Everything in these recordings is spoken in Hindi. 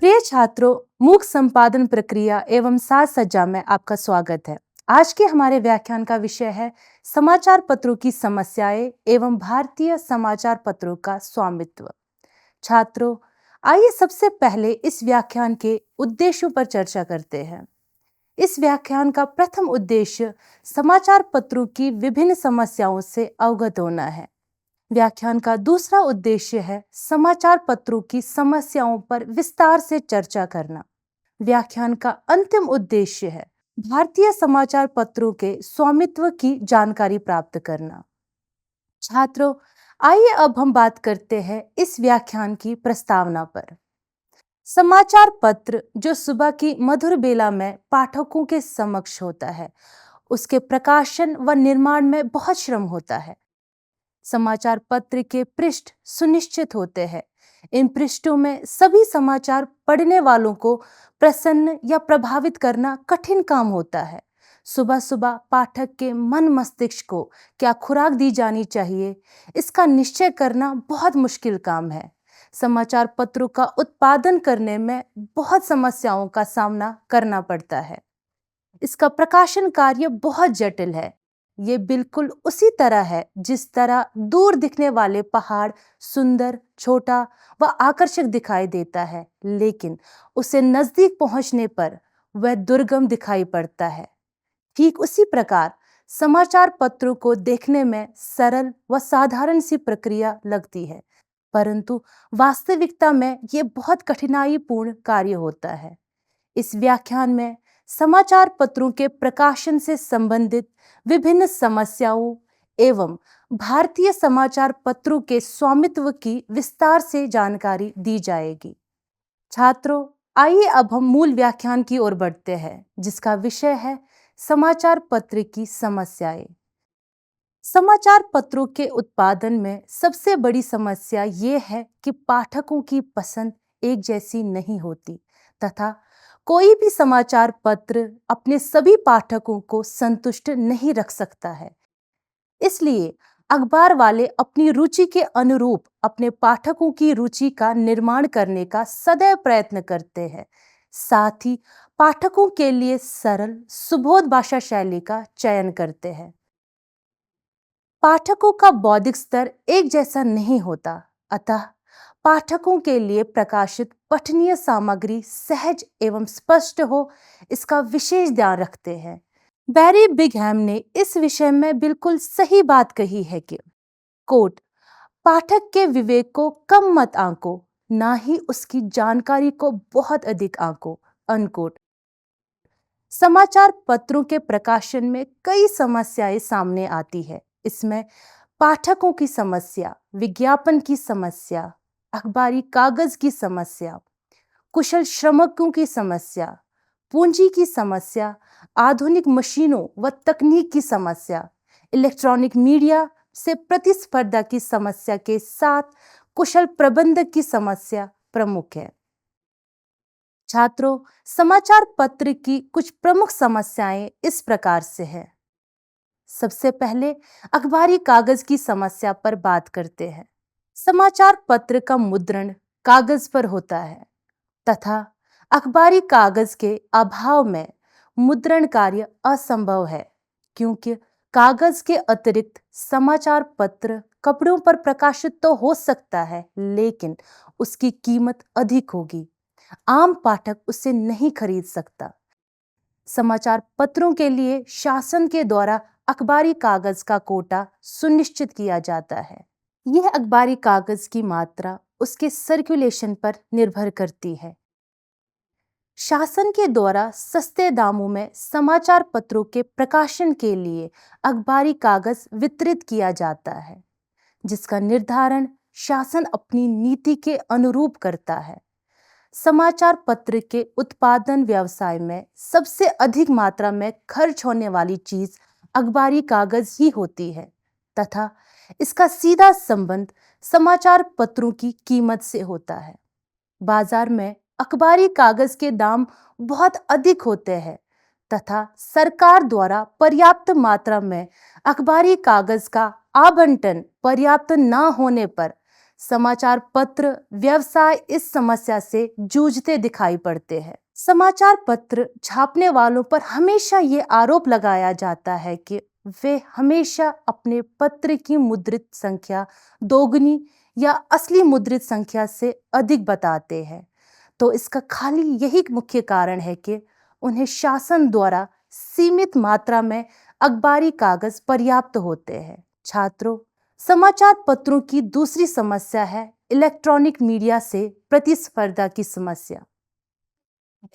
प्रिय छात्रों, मूक संपादन प्रक्रिया एवं साज सज्जा में आपका स्वागत है। आज के हमारे व्याख्यान का विषय है समाचार पत्रों की समस्याएं एवं भारतीय समाचार पत्रों का स्वामित्व। छात्रों, आइए सबसे पहले इस व्याख्यान के उद्देश्यों पर चर्चा करते हैं। इस व्याख्यान का प्रथम उद्देश्य समाचार पत्रों की विभिन्न समस्याओं से अवगत होना है। व्याख्यान का दूसरा उद्देश्य है समाचार पत्रों की समस्याओं पर विस्तार से चर्चा करना। व्याख्यान का अंतिम उद्देश्य है भारतीय समाचार पत्रों के स्वामित्व की जानकारी प्राप्त करना। छात्रों, आइए अब हम बात करते हैं इस व्याख्यान की प्रस्तावना पर। समाचार पत्र जो सुबह की मधुर बेला में पाठकों के समक्ष होता है, उसके प्रकाशन व निर्माण में बहुत श्रम होता है। समाचार पत्र के पृष्ठ सुनिश्चित होते हैं। इन पृष्ठों में सभी समाचार पढ़ने वालों को प्रसन्न या प्रभावित करना कठिन काम होता है। सुबह सुबह पाठक के मन मस्तिष्क को क्या खुराक दी जानी चाहिए, इसका निश्चय करना बहुत मुश्किल काम है। समाचार पत्रों का उत्पादन करने में बहुत समस्याओं का सामना करना पड़ता है। इसका प्रकाशन कार्य बहुत जटिल है। ये बिल्कुल उसी तरह है जिस तरह दूर दिखने वाले पहाड़ सुंदर, छोटा व आकर्षक दिखाई देता है, लेकिन उसे नजदीक पहुंचने पर वह दुर्गम दिखाई पड़ता है। ठीक उसी प्रकार समाचार पत्रों को देखने में सरल व साधारण सी प्रक्रिया लगती है, परंतु वास्तविकता में ये बहुत कठिनाईपूर्ण कार्य होता है। इस व्याख्यान में समाचार पत्रों के प्रकाशन से संबंधित विभिन्न समस्याओं एवं भारतीय समाचार पत्रों के स्वामित्व की विस्तार से जानकारी दी जाएगी। छात्रों, आइए अब हम मूल व्याख्यान की ओर बढ़ते हैं, जिसका विषय है समाचार पत्र की समस्याएं। समाचार पत्रों के उत्पादन में सबसे बड़ी समस्या ये है कि पाठकों की पसंद एक जैसी नहीं होती तथा कोई भी समाचार पत्र अपने सभी पाठकों को संतुष्ट नहीं रख सकता है। इसलिए अखबार वाले अपनी रुचि के अनुरूप अपने पाठकों की रुचि का निर्माण करने का सदैव प्रयत्न करते हैं। साथ ही पाठकों के लिए सरल सुबोध भाषा शैली का चयन करते हैं। पाठकों का बौद्धिक स्तर एक जैसा नहीं होता, अतः पाठकों के लिए प्रकाशित पठनीय सामग्री सहज एवं स्पष्ट हो, इसका विशेष ध्यान रखते हैं। बैरी बिघहैम ने इस विषय में बिल्कुल सही बात कही है कि कोट, पाठक के विवेक को कम मत आंको, ना ही उसकी जानकारी को बहुत अधिक आंको, अनकोट। समाचार पत्रों के प्रकाशन में कई समस्याएं सामने आती है। इसमें पाठकों की समस्या, विज्ञापन की समस्या, अखबारी कागज की समस्या, कुशल श्रमिकों की समस्या, पूंजी की समस्या, आधुनिक मशीनों व तकनीक की समस्या, इलेक्ट्रॉनिक मीडिया से प्रतिस्पर्धा की समस्या के साथ कुशल प्रबंधक की समस्या प्रमुख है। छात्रों, समाचार पत्र की कुछ प्रमुख समस्याएं इस प्रकार से हैं। सबसे पहले अखबारी कागज की समस्या पर बात करते हैं। समाचार पत्र का मुद्रण कागज पर होता है तथा अखबारी कागज के अभाव में मुद्रण कार्य असंभव है, क्योंकि कागज के अतिरिक्त समाचार पत्र कपड़ों पर प्रकाशित तो हो सकता है, लेकिन उसकी कीमत अधिक होगी। आम पाठक उसे नहीं खरीद सकता। समाचार पत्रों के लिए शासन के द्वारा अखबारी कागज का कोटा सुनिश्चित किया जाता है। यह अखबारी कागज की मात्रा उसके सर्कुलेशन पर निर्भर करती है। शासन के द्वारा सस्ते दामों में समाचार पत्रों के प्रकाशन के लिए अखबारी कागज वितरित किया जाता है, जिसका निर्धारण शासन अपनी नीति के अनुरूप करता है। समाचार पत्र के उत्पादन व्यवसाय में सबसे अधिक मात्रा में खर्च होने वाली चीज अखबारी कागज ही होती है तथा इसका सीधा संबंध समाचार पत्रों की कीमत से होता है। बाजार में अखबारी कागज के दाम बहुत अधिक होते हैं तथा सरकार द्वारा पर्याप्त मात्रा में अखबारी कागज का आवंटन पर्याप्त न होने पर समाचार पत्र व्यवसाय इस समस्या से जूझते दिखाई पड़ते हैं। समाचार पत्र छापने वालों पर हमेशा ये आरोप लगाया जाता है कि वे हमेशा अपने पत्र की मुद्रित संख्या दोगुनी या असली मुद्रित संख्या से अधिक बताते हैं। तो इसका खाली यही मुख्य कारण है कि उन्हें शासन द्वारा सीमित मात्रा में अखबारी कागज पर्याप्त होते हैं। छात्रों, समाचार पत्रों की दूसरी समस्या है इलेक्ट्रॉनिक मीडिया से प्रतिस्पर्धा की समस्या।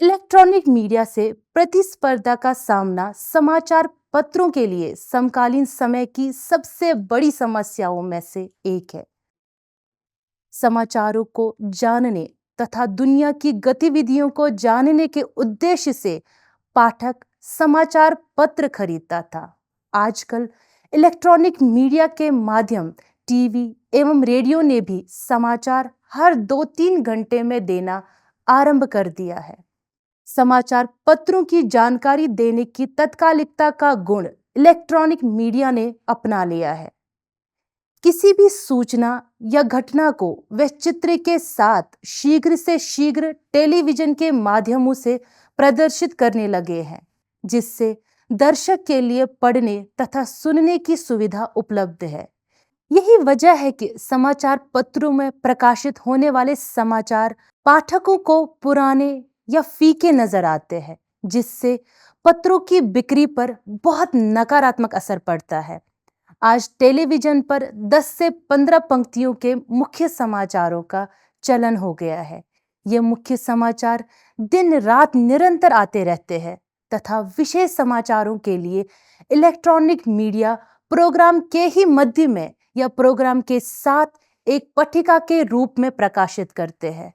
इलेक्ट्रॉनिक मीडिया से प्रतिस्पर्धा का सामना समाचार पत्रों के लिए समकालीन समय की सबसे बड़ी समस्याओं में से एक है। समाचारों को जानने तथा दुनिया की गतिविधियों को जानने के उद्देश्य से पाठक समाचार पत्र खरीदता था। आजकल इलेक्ट्रॉनिक मीडिया के माध्यम टीवी एवं रेडियो ने भी समाचार हर 2-3 घंटे में देना आरंभ कर दिया है। समाचार पत्रों की जानकारी देने की तत्कालिकता का गुण इलेक्ट्रॉनिक मीडिया ने अपना लिया है। किसी भी सूचना या घटना को वे चित्र के साथ शीघ्र से शीघ्र टेलीविजन के माध्यमों से प्रदर्शित करने लगे हैं, जिससे दर्शक के लिए पढ़ने तथा सुनने की सुविधा उपलब्ध है। यही वजह है कि समाचार पत्रों में प्रकाशित होने वाले समाचार पाठकों को पुराने या फीके नजर आते हैं, जिससे पत्रों की बिक्री पर बहुत नकारात्मक असर पड़ता है। आज टेलीविजन पर 10 से 15 पंक्तियों के मुख्य समाचारों का चलन हो गया है। ये मुख्य समाचार दिन रात निरंतर आते रहते हैं तथा विशेष समाचारों के लिए इलेक्ट्रॉनिक मीडिया प्रोग्राम के ही मध्य में या प्रोग्राम के साथ एक पट्टिका के रूप में प्रकाशित करते हैं।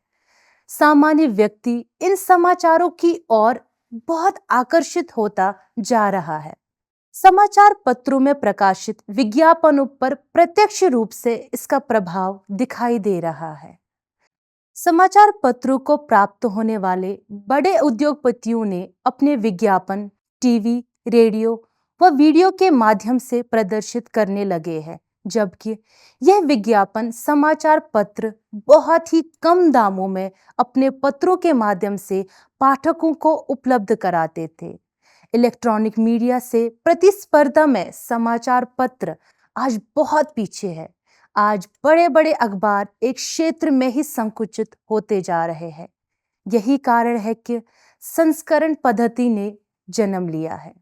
सामान्य व्यक्ति इन समाचारों की ओर बहुत आकर्षित होता जा रहा है। समाचार पत्रों में प्रकाशित विज्ञापनों पर प्रत्यक्ष रूप से इसका प्रभाव दिखाई दे रहा है। समाचार पत्रों को प्राप्त होने वाले बड़े उद्योगपतियों ने अपने विज्ञापन टीवी, रेडियो व वीडियो के माध्यम से प्रदर्शित करने लगे हैं, जबकि यह विज्ञापन समाचार पत्र बहुत ही कम दामों में अपने पत्रों के माध्यम से पाठकों को उपलब्ध कराते थे। इलेक्ट्रॉनिक मीडिया से प्रतिस्पर्धा में समाचार पत्र आज बहुत पीछे है। आज बड़े बड़े अखबार एक क्षेत्र में ही संकुचित होते जा रहे हैं। यही कारण है कि संस्करण पद्धति ने जन्म लिया है।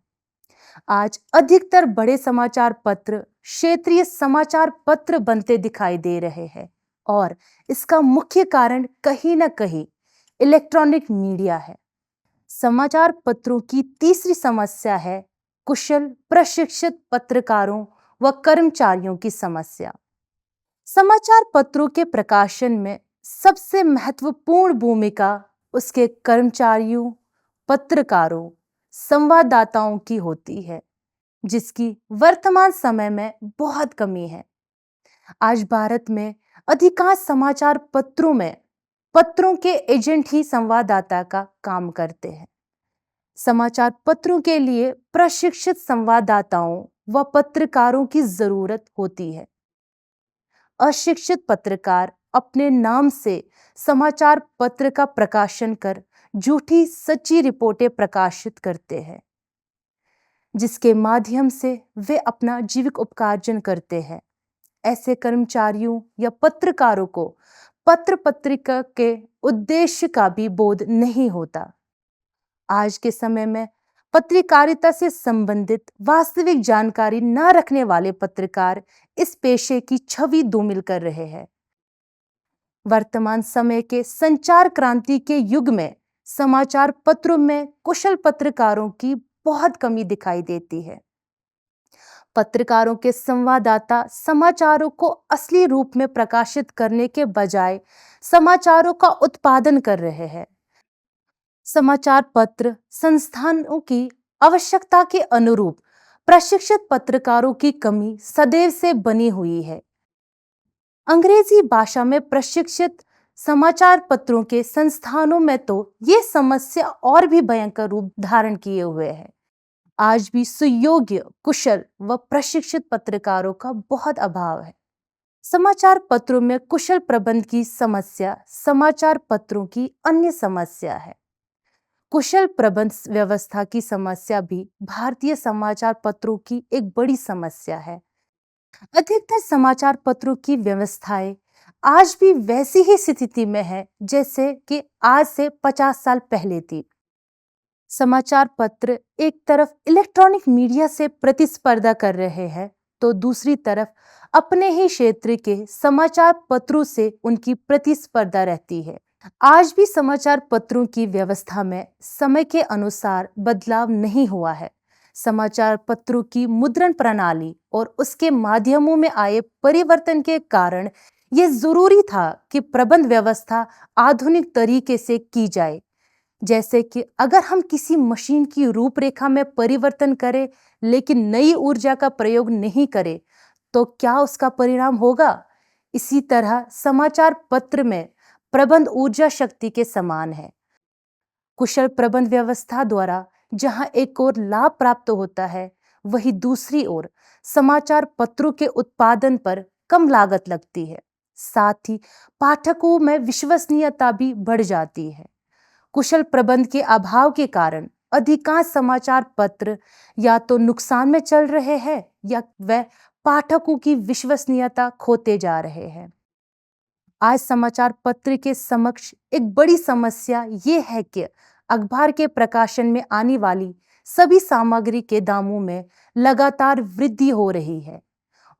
आज अधिकतर बड़े समाचार पत्र क्षेत्रीय समाचार पत्र बनते दिखाई दे रहे हैं और इसका मुख्य कारण कहीं ना कहीं इलेक्ट्रॉनिक मीडिया है। समाचार पत्रों की तीसरी समस्या है कुशल प्रशिक्षित पत्रकारों व कर्मचारियों की समस्या। समाचार पत्रों के प्रकाशन में सबसे महत्वपूर्ण भूमिका उसके कर्मचारियों, पत्रकारों, संवाददाताओं की होती है, जिसकी वर्तमान समय में बहुत कमी है। आज भारत में अधिकांश समाचार पत्रों में पत्रों के एजेंट ही संवाददाता का काम करते हैं। समाचार पत्रों के लिए प्रशिक्षित संवाददाताओं व पत्रकारों की जरूरत होती है। अशिक्षित पत्रकार अपने नाम से समाचार पत्र का प्रकाशन कर झूठी सच्ची रिपोर्टें प्रकाशित करते हैं, जिसके माध्यम से वे अपना जीविकोपार्जन करते हैं। ऐसे कर्मचारियों या पत्रकारों को पत्र पत्रिका के उद्देश्य का भी बोध नहीं होता। आज के समय में पत्रकारिता से संबंधित वास्तविक जानकारी न रखने वाले पत्रकार इस पेशे की छवि धूमिल कर रहे हैं। वर्तमान समय के संचार क्रांति के युग में समाचार पत्रों में कुशल पत्रकारों की बहुत कमी दिखाई देती है। पत्रकारों के संवाददाता समाचारों को असली रूप में प्रकाशित करने के बजाय समाचारों का उत्पादन कर रहे हैं। समाचार पत्र संस्थानों की आवश्यकता के अनुरूप प्रशिक्षित पत्रकारों की कमी सदैव से बनी हुई है। अंग्रेजी भाषा में प्रशिक्षित समाचार पत्रों के संस्थानों में तो ये समस्या और भी भयंकर रूप धारण किए हुए है। आज भी सुयोग्य, कुशल व प्रशिक्षित पत्रकारों का बहुत अभाव है। समाचार पत्रों में कुशल प्रबंध की समस्या समाचार पत्रों की अन्य समस्या है। कुशल प्रबंध व्यवस्था की समस्या भी भारतीय समाचार पत्रों की एक बड़ी समस्या है। अधिकतर समाचार पत्रों की व्यवस्थाएं आज भी वैसी ही स्थिति में है जैसे कि आज से 50 साल पहले थी। समाचार पत्र एक तरफ इलेक्ट्रॉनिक मीडिया से प्रतिस्पर्धा कर रहे हैं, तो दूसरी तरफ अपने ही क्षेत्र के समाचार पत्रों से उनकी प्रतिस्पर्धा रहती है। आज भी समाचार पत्रों की व्यवस्था में समय के अनुसार बदलाव नहीं हुआ है। समाचार पत्रों की मुद्रण प्रणाली और उसके माध्यमों में आए परिवर्तन के कारण यह जरूरी था कि प्रबंध व्यवस्था आधुनिक तरीके से की जाए। जैसे कि अगर हम किसी मशीन की रूपरेखा में परिवर्तन करें लेकिन नई ऊर्जा का प्रयोग नहीं करें, तो क्या उसका परिणाम होगा? इसी तरह समाचार पत्र में प्रबंध ऊर्जा शक्ति के समान है। कुशल प्रबंध व्यवस्था द्वारा जहां एक ओर लाभ प्राप्त होता है, वहीं दूसरी ओर समाचार पत्रों के उत्पादन पर कम लागत लगती है। साथ ही पाठकों में विश्वसनीयता भी बढ़ जाती है। कुशल प्रबंध के अभाव के कारण अधिकांश समाचार पत्र या तो नुकसान में चल रहे हैं या वह पाठकों की विश्वसनीयता खोते जा रहे हैं। आज समाचार पत्र के समक्ष एक बड़ी समस्या ये है कि अखबार के प्रकाशन में आने वाली सभी सामग्री के दामों में लगातार वृद्धि हो रही है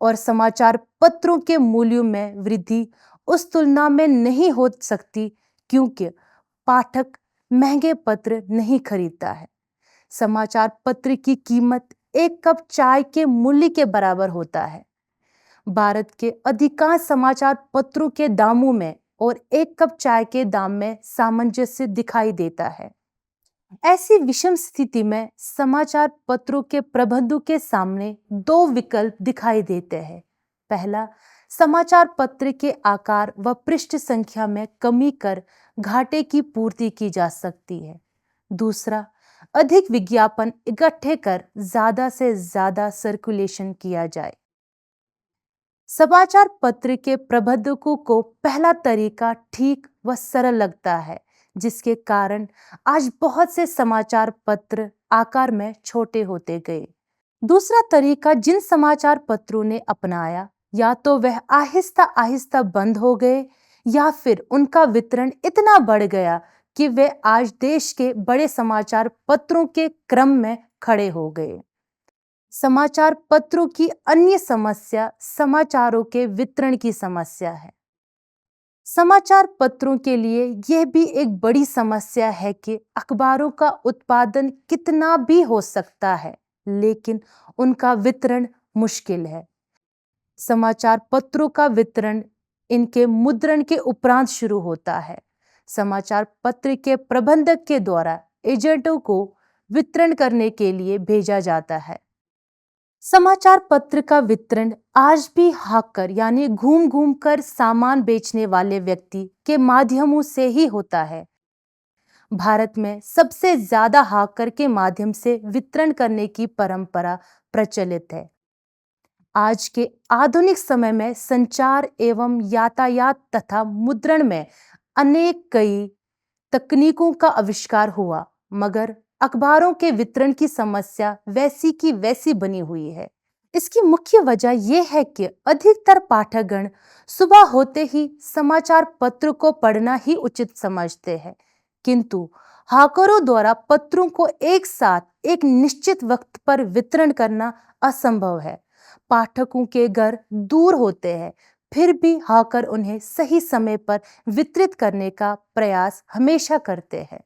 और समाचार पत्रों के मूल्यों में वृद्धि उस तुलना में नहीं हो सकती, क्योंकि पाठक महंगे पत्र नहीं खरीदता है। समाचार पत्र की कीमत एक कप चाय के मूल्य के बराबर होता है। भारत के अधिकांश समाचार पत्रों के दामों में और एक कप चाय के दाम में सामंजस्य दिखाई देता है। ऐसी विषम स्थिति में समाचार पत्रों के प्रबंधों के सामने दो विकल्प दिखाई देते हैं। पहला, समाचार पत्र के आकार व पृष्ठ संख्या में कमी कर घाटे की पूर्ति की जा सकती है। दूसरा, अधिक विज्ञापन इकट्ठे कर ज्यादा से ज्यादा सर्कुलेशन किया जाए। समाचार पत्र के प्रबंधकों को पहला तरीका ठीक व सरल लगता है, जिसके कारण आज बहुत से समाचार पत्र आकार में छोटे होते गए। दूसरा तरीका जिन समाचार पत्रों ने अपनाया, या तो वह आहिस्ता आहिस्ता बंद हो गए या फिर उनका वितरण इतना बढ़ गया कि वे आज देश के बड़े समाचार पत्रों के क्रम में खड़े हो गए। समाचार पत्रों की अन्य समस्या समाचारों के वितरण की समस्या है। समाचार पत्रों के लिए यह भी एक बड़ी समस्या है कि अखबारों का उत्पादन कितना भी हो सकता है, लेकिन उनका वितरण मुश्किल है। समाचार पत्रों का वितरण इनके मुद्रण के उपरांत शुरू होता है। समाचार पत्र के प्रबंधक के द्वारा एजेंटों को वितरण करने के लिए भेजा जाता है। समाचार पत्र का वितरण आज भी हाकर यानी घूम घूम कर सामान बेचने वाले व्यक्ति के माध्यमों से ही होता है। भारत में सबसे ज्यादा हाकर के माध्यम से वितरण करने की परंपरा प्रचलित है। आज के आधुनिक समय में संचार एवं यातायात तथा मुद्रण में अनेक कई तकनीकों का आविष्कार हुआ, मगर अखबारों के वितरण की समस्या वैसी की वैसी बनी हुई है। इसकी मुख्य वजह यह है कि अधिकतर पाठकगण सुबह होते ही समाचार पत्र को पढ़ना ही उचित समझते हैं, किंतु हाकरों द्वारा पत्रों को एक साथ एक निश्चित वक्त पर वितरण करना असंभव है। पाठकों के घर दूर होते हैं, फिर भी हाकर उन्हें सही समय पर वितरित करने का प्रयास हमेशा करते हैं।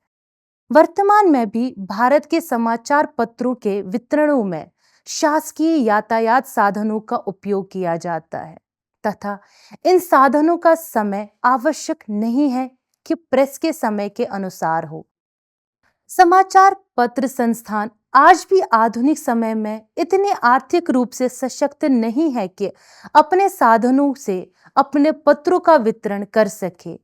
वर्तमान में भी भारत के समाचार पत्रों के वितरणों में शासकीय यातायात साधनों का उपयोग किया जाता है तथा इन साधनों का समय आवश्यक नहीं है कि प्रेस के समय के अनुसार हो। समाचार पत्र संस्थान आज भी आधुनिक समय में इतने आर्थिक रूप से सशक्त नहीं है कि अपने साधनों से अपने पत्रों का वितरण कर सके।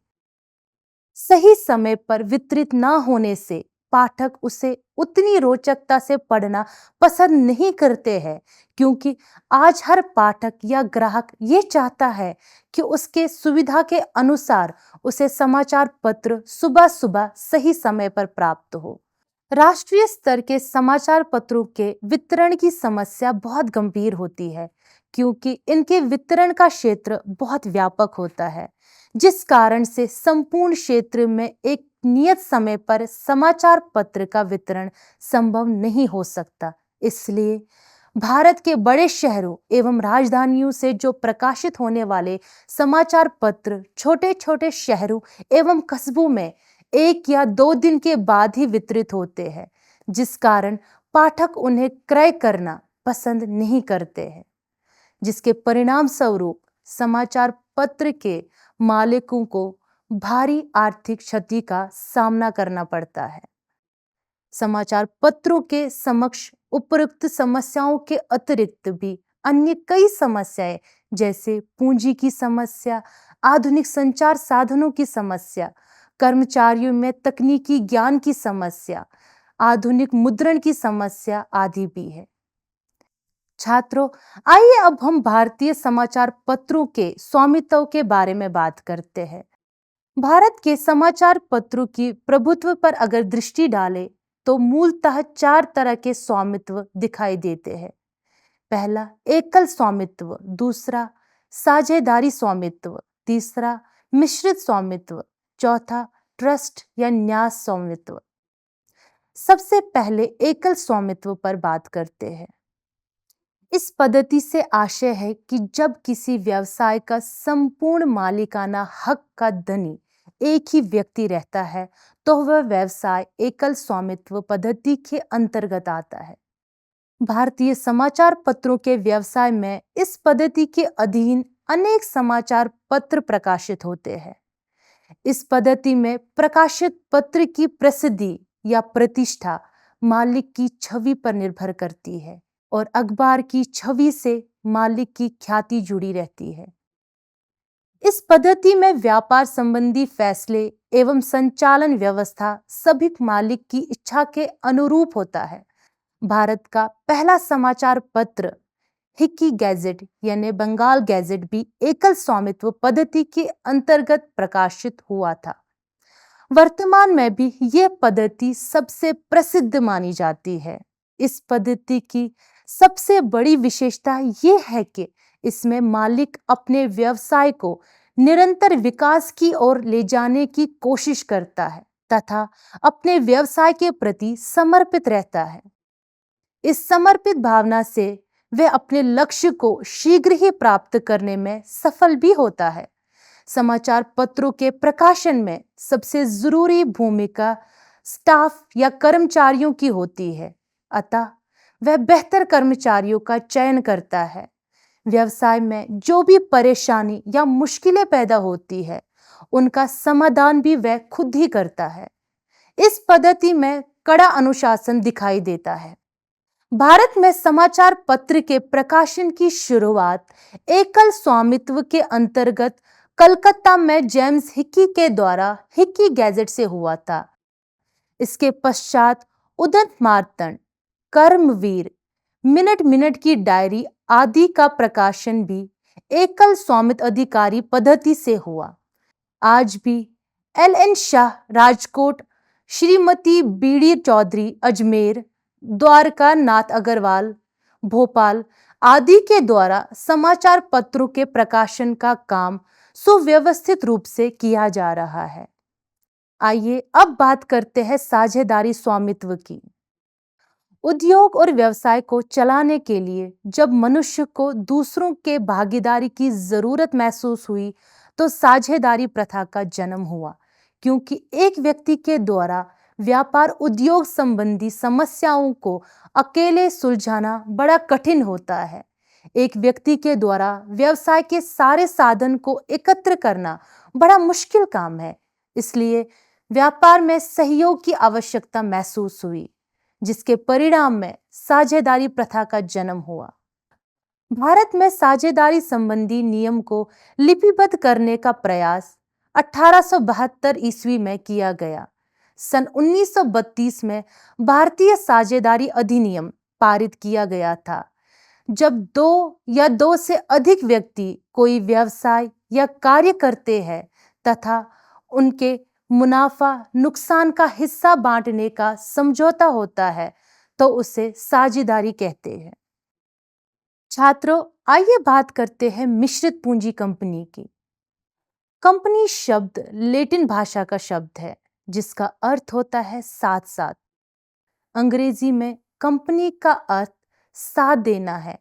सही समय पर वितरित न होने से पाठक उसे उतनी रोचकता से पढ़ना पसंद नहीं करते हैं, क्योंकि आज हर पाठक या ग्राहक ये चाहता है कि उसके सुविधा के अनुसार उसे समाचार पत्र सुबह सुबह सही समय पर प्राप्त हो। राष्ट्रीय स्तर के समाचार पत्रों के वितरण की समस्या बहुत गंभीर होती है, क्योंकि इनके वितरण का क्षेत्र बहुत व्यापक होता है, जिस कारण से संपूर्ण क्षेत्र में एक नियत समय पर समाचार पत्र का वितरण संभव नहीं हो सकता। इसलिए भारत के बड़े शहरों एवं राजधानियों से जो प्रकाशित होने वाले समाचार पत्र छोटे छोटे शहरों एवं कस्बों में 1 या 2 दिन के बाद ही वितरित होते हैं, जिस कारण पाठक उन्हें क्रय करना पसंद नहीं करते हैं, जिसके परिणाम स्वरूप समाचार पत्र के मालिकों को भारी आर्थिक क्षति का सामना करना पड़ता है। समाचार पत्रों के समक्ष उपरोक्त समस्याओं के अतिरिक्त भी अन्य कई समस्याएं, जैसे पूंजी की समस्या, आधुनिक संचार साधनों की समस्या, कर्मचारियों में तकनीकी ज्ञान की समस्या, आधुनिक मुद्रण की समस्या आदि भी है। छात्रों, आइए अब हम भारतीय समाचार पत्रों के स्वामित्व के बारे में बात करते हैं। भारत के समाचार पत्रों की प्रभुत्व पर अगर दृष्टि डालें तो मूलतः 4 तरह के स्वामित्व दिखाई देते हैं। पहला एकल स्वामित्व, दूसरा साझेदारी स्वामित्व, तीसरा मिश्रित स्वामित्व, चौथा ट्रस्ट या न्यास स्वामित्व। सबसे पहले एकल स्वामित्व पर बात करते हैं। इस पद्धति से आशय है कि जब किसी व्यवसाय का संपूर्ण मालिकाना हक का धनी एक ही व्यक्ति रहता है, तो वह व्यवसाय एकल स्वामित्व पद्धति के अंतर्गत आता है। भारतीय समाचार पत्रों के व्यवसाय में इस पद्धति के अधीन अनेक समाचार पत्र प्रकाशित होते हैं। इस पद्धति में प्रकाशित पत्र की प्रसिद्धि या प्रतिष्ठा मालिक की छवि पर निर्भर करती है और अखबार की छवि से मालिक की ख्याति जुड़ी रहती है। इस पद्धति में व्यापार संबंधी फैसले एवं संचालन व्यवस्था सभी मालिक की इच्छा के अनुरूप होता है। भारत का पहला समाचार पत्र हिक्की गैजेट यानी बंगाल गैजेट भी एकल स्वामित्व पद्धति के अंतर्गत प्रकाशित हुआ था। वर्तमान में भी यह पद्धति सबसे प्रसिद्ध मानी जाती है। इस पद्धति की सबसे बड़ी विशेषता यह है कि इसमें मालिक अपने व्यवसाय को निरंतर विकास की ओर ले जाने की कोशिश करता है तथा अपने व्यवसाय के प्रति समर्पित रहता है। इस समर्पित भावना से वह अपने लक्ष्य को शीघ्र ही प्राप्त करने में सफल भी होता है। समाचार पत्रों के प्रकाशन में सबसे जरूरी भूमिका स्टाफ या कर्मचारियों की होती है, अतः वह बेहतर कर्मचारियों का चयन करता है। व्यवसाय में जो भी परेशानी या मुश्किलें पैदा होती है, उनका समाधान भी वह खुद ही करता है। इस पद्धति में कड़ा अनुशासन दिखाई देता है। भारत में समाचार पत्र के प्रकाशन की शुरुआत एकल स्वामित्व के अंतर्गत कलकत्ता में जेम्स हिक्की के द्वारा हिक्की गैजेट से हुआ था। इसके पश्चात उदंत मार्तंड, कर्मवीर, मिनट मिनट की डायरी आदि का प्रकाशन भी एकल स्वामित्व अधिकारी पद्धति से हुआ। आज भी LN शाह राजकोट, श्रीमती बीडी चौधरी अजमेर, द्वारका नाथ अग्रवाल भोपाल आदि के द्वारा समाचार पत्रों के प्रकाशन का काम सुव्यवस्थित रूप से किया जा रहा है। आइए अब बात करते हैं साझेदारी स्वामित्व की। उद्योग और व्यवसाय को चलाने के लिए जब मनुष्य को दूसरों के भागीदारी की जरूरत महसूस हुई, तो साझेदारी प्रथा का जन्म हुआ, क्योंकि एक व्यक्ति के द्वारा व्यापार उद्योग संबंधी समस्याओं को अकेले सुलझाना बड़ा कठिन होता है। एक व्यक्ति के द्वारा व्यवसाय के सारे साधन को एकत्र करना बड़ा मुश्किल काम है। इसलिए व्यापार में सहयोग की आवश्यकता महसूस हुई, जिसके परिणाम में साझेदारी प्रथा का जन्म हुआ। भारत में साझेदारी संबंधी नियम को लिपिबद्ध करने का प्रयास 1872 ईस्वी में किया गया। सन 1932 में भारतीय साझेदारी अधिनियम पारित किया गया था। जब दो या दो से अधिक व्यक्ति कोई व्यवसाय या कार्य करते हैं तथा उनके मुनाफा नुकसान का हिस्सा बांटने का समझौता होता है तो उसे साझेदारी कहते हैं। छात्रों, आइए बात करते हैं मिश्रित पूंजी कंपनी की। कंपनी शब्द लैटिन भाषा का शब्द है जिसका अर्थ होता है साथ साथ। अंग्रेजी में कंपनी का अर्थ साथ देना है।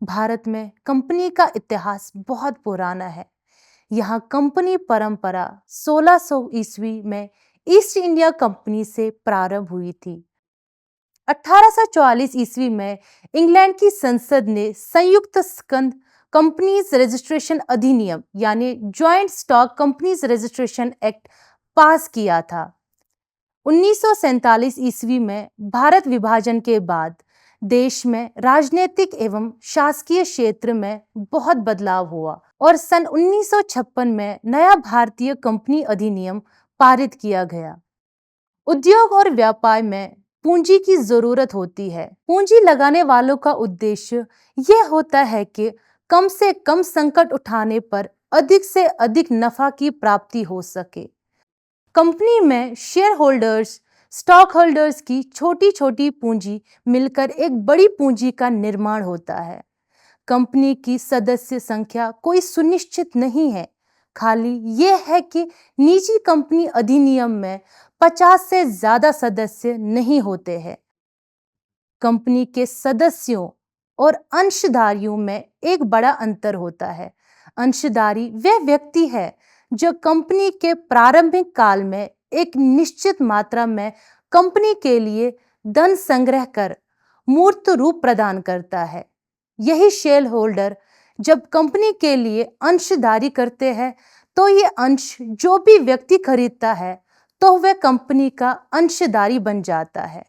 भारत में कंपनी का इतिहास बहुत पुराना है। यहाँ कंपनी परंपरा 1600 ईस्वी में ईस्ट इंडिया कंपनी से प्रारंभ हुई थी। 1844 ईस्वी में इंग्लैंड की संसद ने संयुक्त स्कंद कंपनीज रजिस्ट्रेशन अधिनियम यानी joint stock companies registration act पास किया था। 1947 ईस्वी में भारत विभाजन के बाद देश में राजनीतिक एवं शासकीय क्षेत्र में बहुत बदलाव हुआ और सन 1956 में नया भारतीय कंपनी अधिनियम पारित किया गया। उद्योग और व्यापार में पूंजी की जरूरत होती है। पूंजी लगाने वालों का उद्देश्य यह होता है कि कम से कम संकट उठाने पर अधिक से अधिक नफा की प्राप्ति हो सके। कंपनी में शेयर होल्डर्स, स्टॉक होल्डर्स की छोटी छोटी पूंजी मिलकर एक बड़ी पूंजी का निर्माण होता है। कंपनी की सदस्य संख्या कोई सुनिश्चित नहीं है, खाली यह है कि निजी कंपनी अधिनियम में 50 से ज्यादा सदस्य नहीं होते हैं। कंपनी के सदस्यों और अंशधारियों में एक बड़ा अंतर होता है। अंशधारी वह व्यक्ति है जो कंपनी के प्रारंभिक काल में एक निश्चित मात्रा में कंपनी के लिए धन संग्रह कर मूर्त रूप प्रदान करता है। यही शेयर होल्डर जब कंपनी के लिए अंशधारी करते हैं तो ये अंश जो भी व्यक्ति खरीदता है तो वह कंपनी का अंशधारी बन जाता है।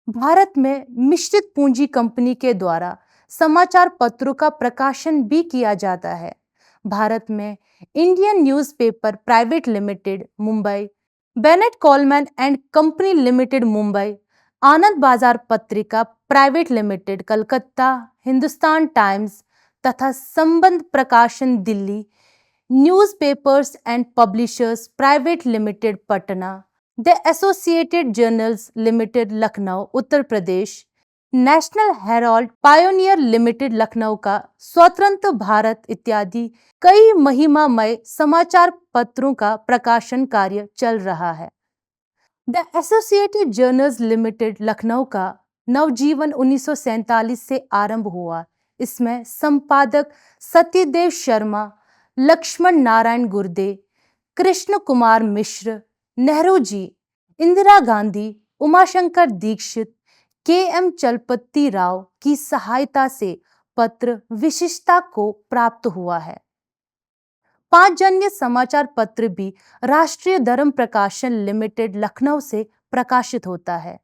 भारत में मिश्रित पूंजी कंपनी के द्वारा समाचार पत्रों का प्रकाशन भी किया जाता है। भारत में Indian Newspaper Private Limited Mumbai, Bennett Coleman and Company Limited Mumbai, Anand Bazar Patrika Private Limited Calcutta, Hindustan Times तथा संबंध प्रकाशन Delhi, Newspapers and Publishers Private Limited Patna, the Associated Journals Limited Lucknow Uttar Pradesh, National Herald Pioneer Limited Lucknow का स्वतंत्र भारत इत्यादि कई महिमामय समाचार पत्रों का प्रकाशन कार्य चल रहा है। The Associated Journals Limited Lucknow का नवजीवन 1947 से आरंभ हुआ। इसमें संपादक सत्यदेव शर्मा, लक्ष्मण नारायण गुर्दे, कृष्ण कुमार मिश्र, नेहरू जी, इंदिरा गांधी, उमाशंकर दीक्षित, के.एम. चलपति राव की सहायता से पत्र विशिष्टता को प्राप्त हुआ है। 5 जन्य समाचार पत्र भी राष्ट्रीय धर्म प्रकाशन लिमिटेड लखनऊ से प्रकाशित होता है।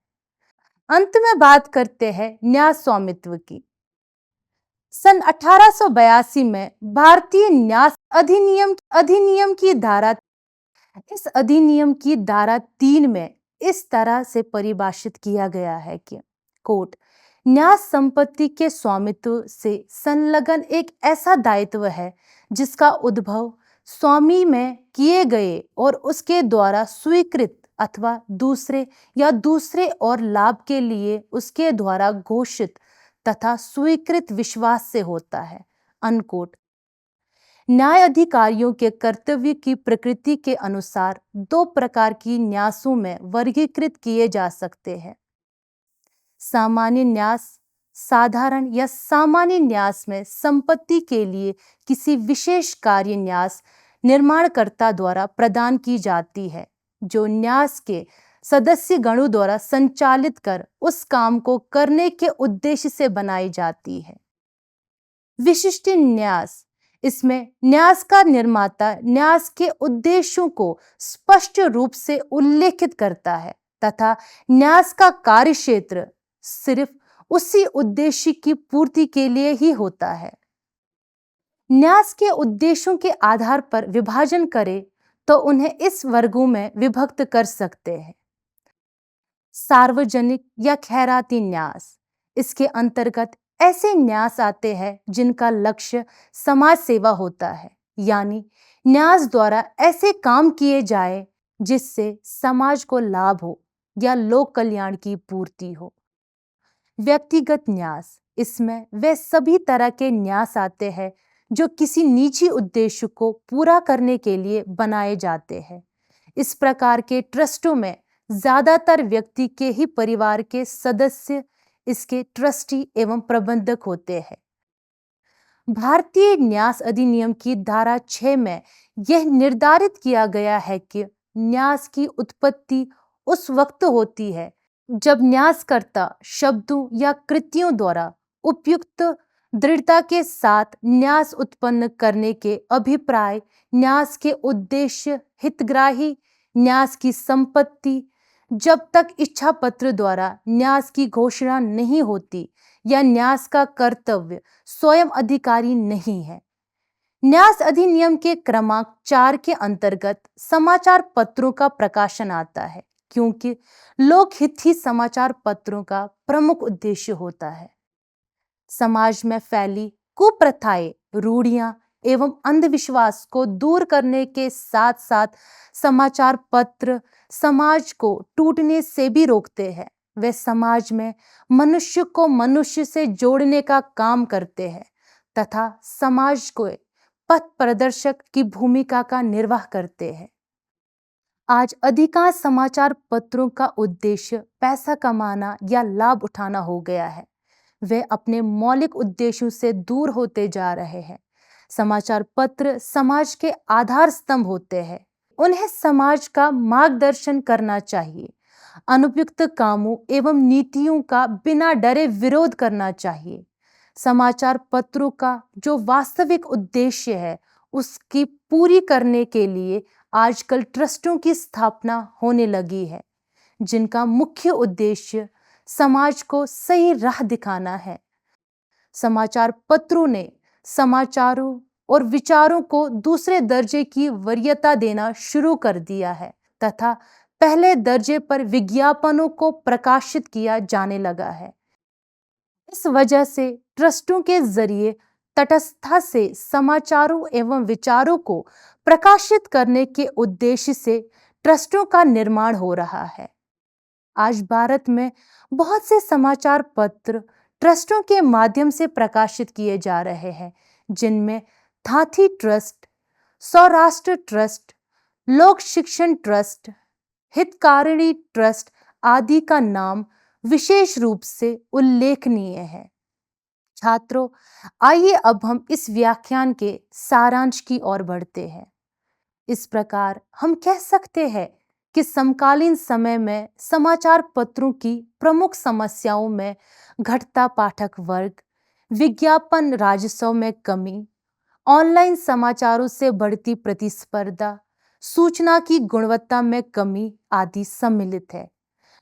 अंत में बात करते हैं न्यास स्वामित्व की। सन 1882 में भारतीय न्यास अधिनियम की धारा इस अधिनियम की धारा 3 में इस तरह से परिभाषित किया गया है कि कोट न्यास संपत्ति के स्वामित्व से संलग्न एक ऐसा दायित्व है जिसका उद्भव स्वामी में किए गए और उसके द्वारा स्वीकृत अथवा दूसरे और लाभ के लिए उसके द्वारा घोषित तथा स्वीकृत विश्वास से होता है। अनकोट। न्याय अधिकारियों के कर्तव्य की प्रकृति के अनुसार 2 प्रकार की न्यासों में वर्गीकृत किए जा सकते हैं। सामान्य न्यास साधारण या सामान्य न्यास में संपत्ति के लिए किसी विशेष कार्य न्यास निर्माणकर्ता द्वारा प्रदान की जाती है जो न्यास के सदस्य गणों द्वारा संचालित कर उस काम को करने के उद्देश्य से बनाई जाती है। विशिष्ट न्यास, इसमें न्यास का निर्माता न्यास के उद्देश्यों को स्पष्ट रूप से उल्लेखित करता है तथा न्यास का कार्यक्षेत्र सिर्फ उसी उद्देश्य की पूर्ति के लिए ही होता है। न्यास के उद्देश्यों के आधार पर विभाजन करें तो उन्हें इस वर्गों में विभक्त कर सकते हैं। सार्वजनिक या खैराती न्यास, इसके अंतर्गत ऐसे न्यास आते हैं जिनका लक्ष्य समाज सेवा होता है, यानी न्यास द्वारा ऐसे काम किए जाए जिससे समाज को लाभ हो या लोक कल्याण की पूर्ति हो। व्यक्तिगत न्यास, इसमें वे सभी तरह के न्यास आते हैं जो किसी निजी उद्देश्य को पूरा करने के लिए बनाए जाते हैं। इस प्रकार के ट्रस्टों में ज्यादातर व्यक्ति के ही परिवार के सदस्य इसके ट्रस्टी एवं प्रबंधक होते हैं। भारतीय न्यास अधिनियम की धारा 6 में यह निर्धारित किया गया है कि न्यास की उत्पत्ति उस वक्त होती है जब न्यासकर्ता शब्दों या कृतियों द्वारा उपयुक्त दृढ़ता के साथ न्यास उत्पन्न करने के अभिप्राय, न्यास के उद्देश्य, हितग्राही, न्यास की संपत्ति, जब तक इच्छा पत्र द्वारा न्यास की घोषणा नहीं होती या न्यास का कर्तव्य स्वयं अधिकारी नहीं है। न्यास अधिनियम के क्रमांक 4 के अंतर्गत समाचार पत्रों का प्रकाशन आता है, क्योंकि लोकहित ही समाचार पत्रों का प्रमुख उद्देश्य होता है। समाज में फैली कुप्रथाएं, रूढ़ियां एवं अंधविश्वास को दूर करने के साथ साथ समाचार पत्र समाज को टूटने से भी रोकते हैं। वे समाज में मनुष्य को मनुष्य से जोड़ने का काम करते हैं तथा समाज को पथ प्रदर्शक की भूमिका का निर्वाह करते हैं। आज अधिकांश समाचार पत्रों का उद्देश्य पैसा कमाना या लाभ उठाना हो गया है। वे अपने मौलिक उद्देश्यों से दूर होते जा रहे हैं। समाचार पत्र समाज के आधार स्तंभ होते हैं। उन्हें समाज का मार्गदर्शन करना चाहिए। अनुपयुक्त कामों एवं नीतियों का बिना डरे विरोध करना चाहिए। समाचार पत्रों का जो वास्तविक उद्देश्य है उसकी पूरी करने के लिए आजकल ट्रस्टों की स्थापना होने लगी है, जिनका मुख्य उद्देश्य समाज को सही राह दिखाना है। समाचार पत्रों ने समाचारों और विचारों को दूसरे दर्जे की वरीयता देना शुरू कर दिया है तथा पहले दर्जे पर विज्ञापनों को प्रकाशित किया जाने लगा है। इस वजह से ट्रस्टों के जरिए तटस्थता से समाचारों एवं विचारों को प्रकाशित करने के उद्देश्य से ट्रस्टों का निर्माण हो रहा है। आज भारत में बहुत से समाचार पत्र ट्रस्टों के माध्यम से प्रकाशित किए जा रहे हैं, जिनमें थाथी ट्रस्ट, सौराष्ट्र ट्रस्ट, लोक शिक्षण ट्रस्ट, हितकारिणी ट्रस्ट आदि का नाम विशेष रूप से उल्लेखनीय है। छात्रों, आइए अब हम इस व्याख्यान के सारांश की ओर बढ़ते हैं। इस प्रकार हम कह सकते हैं कि समकालीन समय में समाचार पत्रों की प्रमुख समस्याओं में घटता पाठक वर्ग, विज्ञापन राजस्व में कमी, ऑनलाइन समाचारों से बढ़ती प्रतिस्पर्धा, सूचना की गुणवत्ता में कमी आदि सम्मिलित है।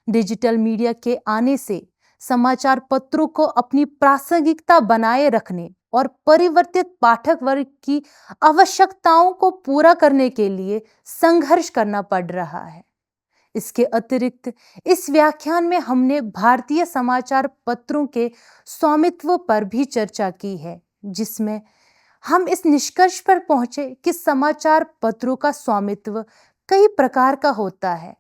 डिजिटल मीडिया के आने से समाचार पत्रों को अपनी प्रासंगिकता बनाए रखने और परिवर्तित पाठक वर्ग की आवश्यकताओं को पूरा करने के लिए संघर्ष करना पड़ रहा है। इसके अतिरिक्त इस व्याख्यान में हमने भारतीय समाचार पत्रों के स्वामित्व पर भी चर्चा की है, जिसमें हम इस निष्कर्ष पर पहुंचे कि समाचार पत्रों का स्वामित्व कई प्रकार का होता है।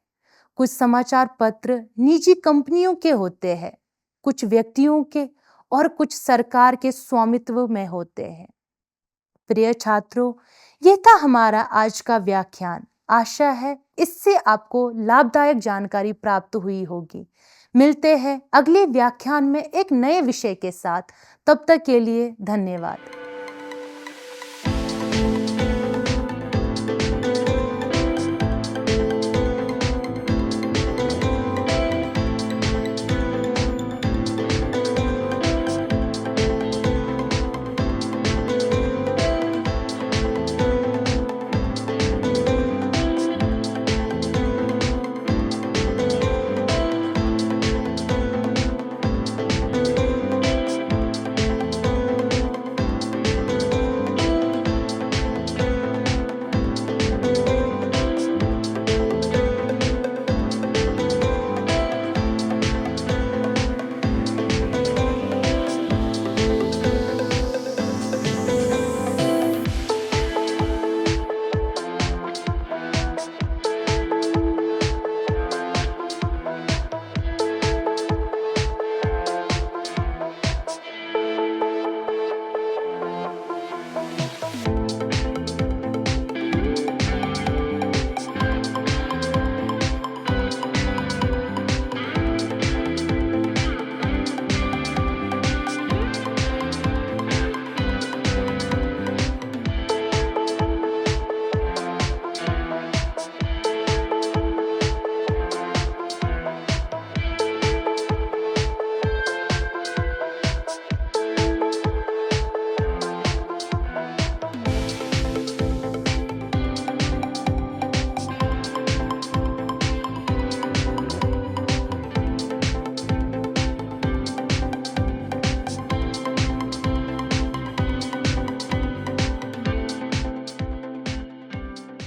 कुछ समाचार पत्र निजी कंपनियों के होते हैं, कुछ व्यक्तियों के और कुछ सरकार के स्वामित्व में होते हैं। प्रिय छात्रों, यह था हमारा आज का व्याख्यान। आशा है इससे आपको लाभदायक जानकारी प्राप्त हुई होगी। मिलते हैं अगले व्याख्यान में एक नए विषय के साथ। तब तक के लिए धन्यवाद।